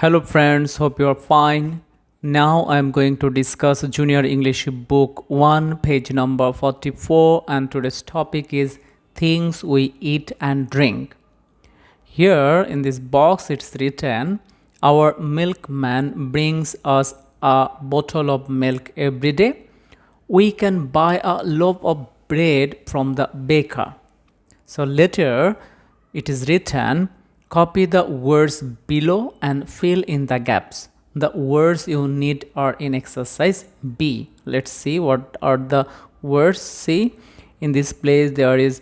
Hello friends, hope you are fine. Now I am going to discuss Junior English Book 1, page number 44, and today's topic is things we eat and drink. Here in this box it's written, our milkman brings us a bottle of milk every day. We can buy a loaf of bread from the baker. So later it is written, copy the words below and fill in the gaps. The words you need are in exercise B. Let's see what are the words. See, in this place there is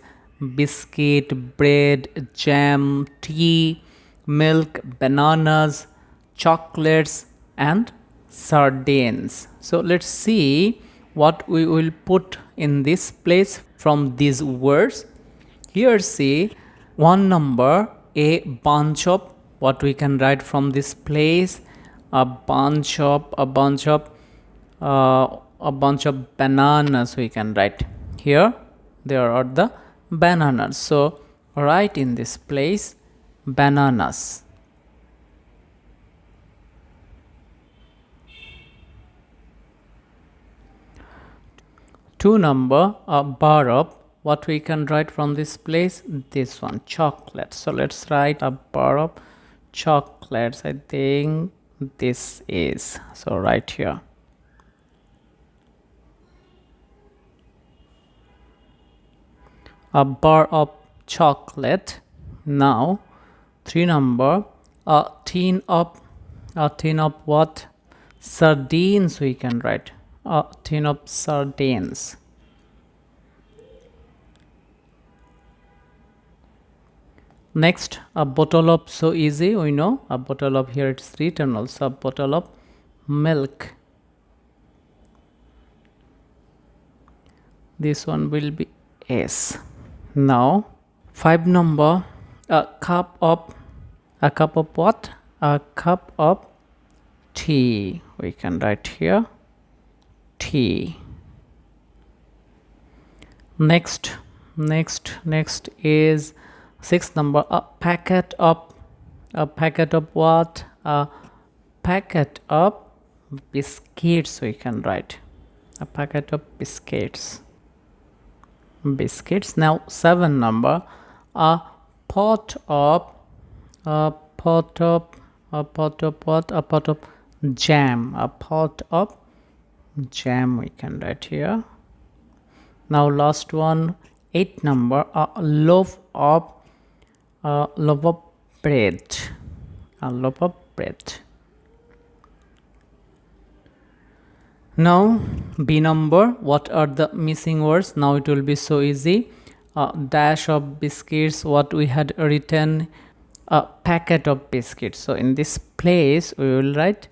biscuit, bread, jam, tea, milk, bananas, chocolates and sardines. So let's see what we will put in this place from these words. Here see one number, a bunch of, what we can write from this place, a bunch of bananas we can write. Here there are the bananas, so write in this place bananas. Two number, a bar of, what we can write from this place, this one, chocolate. So let's write a bar of chocolates. I think this is, so right here. A bar of chocolate. Now three number, a tin of what, sardines we can write, a tin of sardines. Next, a bottle of, so easy, we know, a bottle of, here it's written also, a bottle of milk. This one will be S. Now five number, a cup of what, a cup of tea we can write here, tea. Next is sixth number, a packet of what, a packet of biscuits we can write, a packet of biscuits. Now seven number, a pot of jam, a pot of jam we can write here. Now last one, eight number, a loaf of bread, a loaf of bread. Now B number, what are the missing words? Now it will be so easy. A dash of biscuits, what we had written, a packet of biscuits. So in this place we will write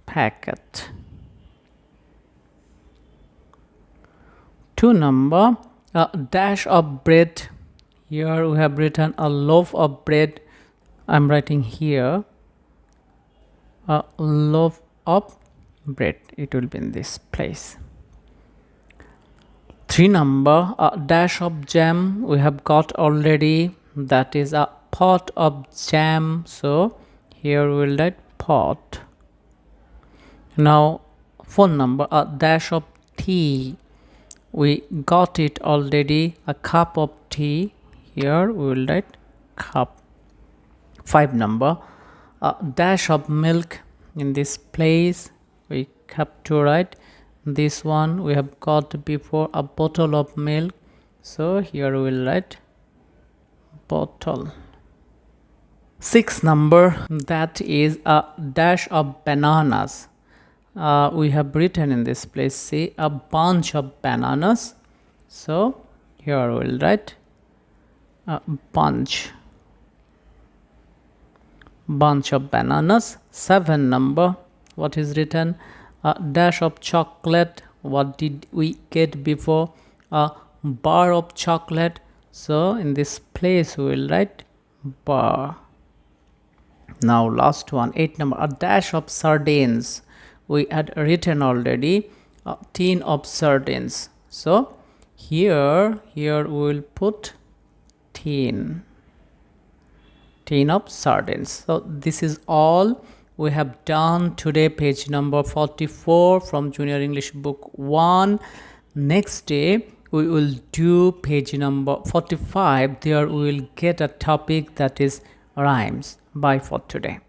packet. Two number, a dash of bread. Here we have written a loaf of bread. I'm writing here a loaf of bread. It will be in this place. Three number, a dash of jam we have got already, that is a pot of jam. So here we will write pot. Now four number, a dash of tea, we got it already, a cup of tea. Here we will write cup. Five number, a dash of milk, in this place we have to write this one, we have got before, a bottle of milk. So here we will write bottle. Six number, that is a dash of bananas. We have written in this place, see, a bunch of bananas. So here we will write a bunch of bananas. Seven number, what is written, a dash of chocolate. What did we get before, a bar of chocolate. So in this place we will write bar. Now last one, eight number, a dash of sardines. We had written already a tin of sardines. So here we will put tin of sardines. So this is all we have done today page number 44 from Junior English Book 1. Next day we will do page number 45. There we will get a topic that is rhymes. Bye for today.